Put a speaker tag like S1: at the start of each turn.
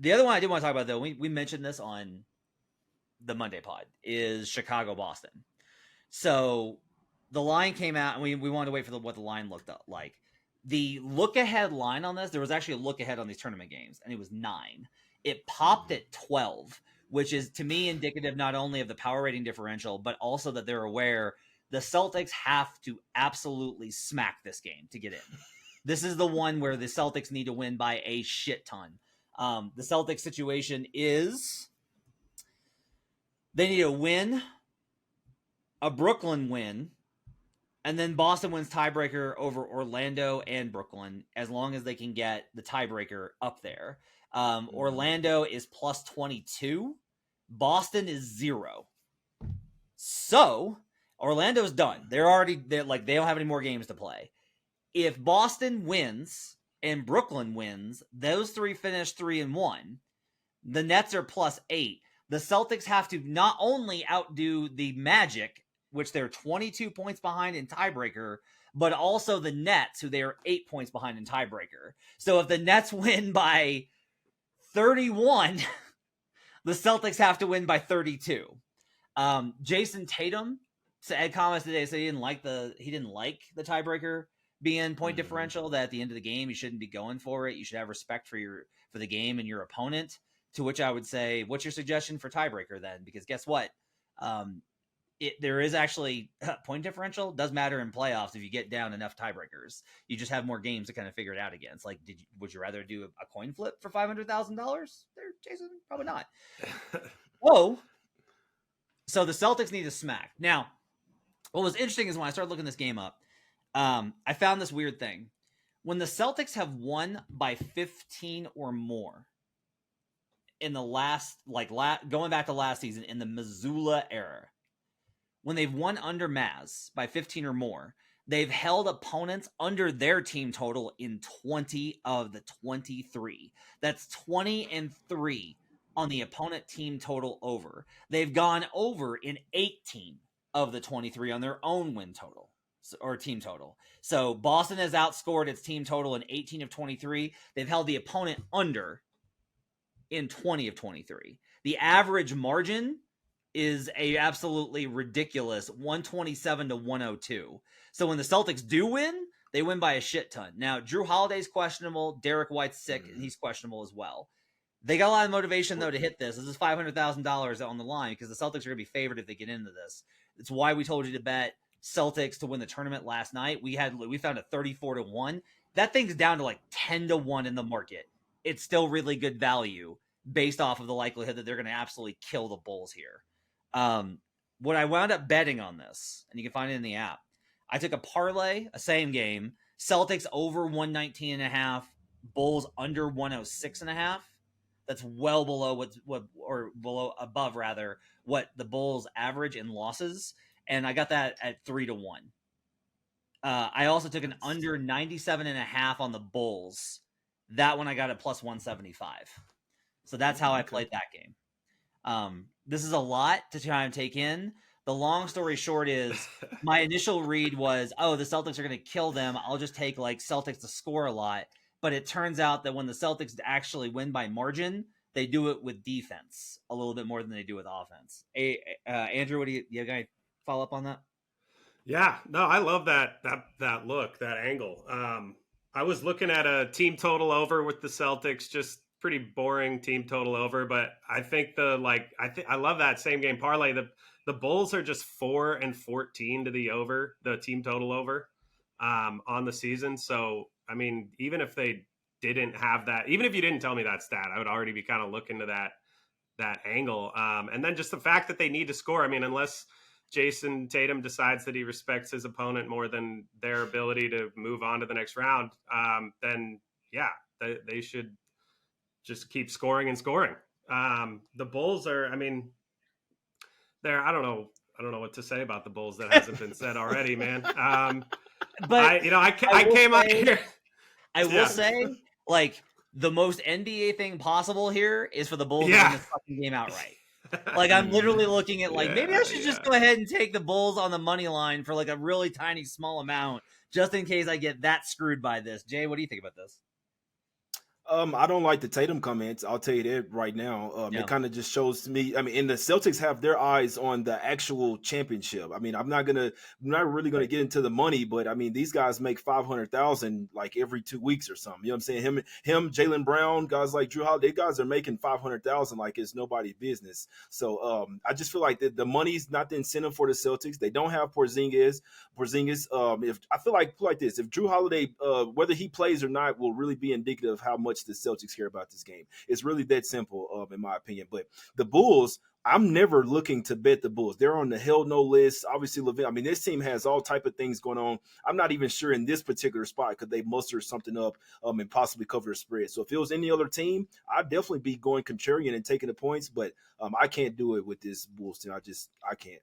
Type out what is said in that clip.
S1: The other one I did want to talk about, though, we mentioned this on the Monday pod, is Chicago-Boston. So the line came out, and we wanted to wait for what the line looked up like. The look-ahead line on this, there was actually a look-ahead on these tournament games, and it was 9. It popped at 12, which is, to me, indicative not only of the power rating differential, but also that they're aware the Celtics have to absolutely smack this game to get in. This is the one where the Celtics need to win by a shit ton. The Celtics situation is they need to win, a Brooklyn win, and then Boston wins tiebreaker over Orlando and Brooklyn, as long as they can get the tiebreaker up there. Orlando is plus 22. Boston is 0. So Orlando's done. They don't have any more games to play. If Boston wins and Brooklyn wins, those 3 finish 3-1. The Nets are plus 8. The Celtics have to not only outdo the Magic, which they're 22 points behind in tiebreaker, but also the Nets, who they are 8 points behind in tiebreaker. So if the Nets win by 31, the Celtics have to win by 32. Jason Tatum said comments today, so he didn't like the tiebreaker being point differential, that at the end of the game you shouldn't be going for it. You should have respect for the game and your opponent. To which I would say, what's your suggestion for tiebreaker then? Because guess what? There is actually point differential does matter in playoffs if you get down enough tiebreakers. You just have more games to kind of figure it out against. Like, would you rather do a coin flip for $500,000? There, Jason, probably not. Whoa. So the Celtics need to smack. Now, what was interesting is when I started looking this game up, I found this weird thing. When the Celtics have won by 15 or more in the going back to last season in the Mazzulla era, when they've won under Maz by 15 or more, they've held opponents under their team total in 20 of the 23. That's 20-3 on the opponent team total over. They've gone over in 18 of the 23 on their own win total or team total. So Boston has outscored its team total in 18 of 23. They've held the opponent under in 20 of 23. The average margin is a absolutely ridiculous 127 to 102. So when the Celtics do win, they win by a shit ton. Now, Drew Holiday's questionable. Derek White's sick, and he's questionable as well. They got a lot of motivation, though, to hit this. This is $500,000 on the line because the Celtics are going to be favored if they get into this. It's why we told you to bet Celtics to win the tournament last night. We found a 34 to 1. That thing's down to like 10 to 1 in the market. It's still really good value based off of the likelihood that they're going to absolutely kill the Bulls here. What I wound up betting on this, and you can find it in the app, I took a parlay, a same game, Celtics over 119.5, Bulls under 106.5. That's well below above what the Bulls average in losses, and I got that at 3 to 1. I also took an under 97.5 on the Bulls. That one I got at plus 175. So that's how I played that game. This is a lot to try and take in. The long story short is my initial read was, the Celtics are going to kill them. I'll just take like Celtics to score a lot. But it turns out that when the Celtics actually win by margin, they do it with defense a little bit more than they do with offense. Hey, Andrew, you have any follow up on that?
S2: Yeah, no, I love that look, that angle. I was looking at a team total over with the Celtics, just pretty boring team total over, but I think I love that same game parlay. The Bulls are just 4-14 to the over, the team total over on the season. So, I mean, even if they didn't have that, even if you didn't tell me that stat, I would already be kind of looking to that angle. And then just the fact that they need to score. I mean, unless Jason Tatum decides that he respects his opponent more than their ability to move on to the next round, then yeah, they should just keep scoring and scoring. The Bulls are, I mean, I don't know what to say about the Bulls that hasn't been said already, man. But I came out here.
S1: I will say, like, the most NBA thing possible here is for the Bulls to win this fucking game outright. Like, I'm literally looking at, like, maybe I should just go ahead and take the Bulls on the money line for, like, a really tiny, small amount, just in case I get that screwed by this. Jay, what do you think about this?
S3: I don't like the Tatum comments. I'll tell you that right now.
S1: Yeah.
S3: It kind of just shows to me. I mean, and the Celtics have their eyes on the actual championship. I mean, I'm not really gonna
S1: Right.
S3: get into the money, but I mean, these guys make 500,000 like every 2 weeks or something. You know what I'm saying? Jalen Brown, guys like Drew Holiday, guys are making 500,000 like it's nobody's business. So I just feel like the money's not the incentive for the Celtics. They don't have Porzingis. If I feel like this, if Drew Holiday, whether he plays or not, will really be indicative of how much the Celtics care about this game. It's really that simple, in my opinion. But the Bulls, I'm never looking to bet the Bulls. They're on the hell no list. Obviously, Levin. I mean, this team has all type of things going on. I'm not even sure in this particular spot could they muster something up and possibly cover the spread. So if it was any other team, I'd definitely be going contrarian and taking the points. But I can't do it with this Bulls team. I can't.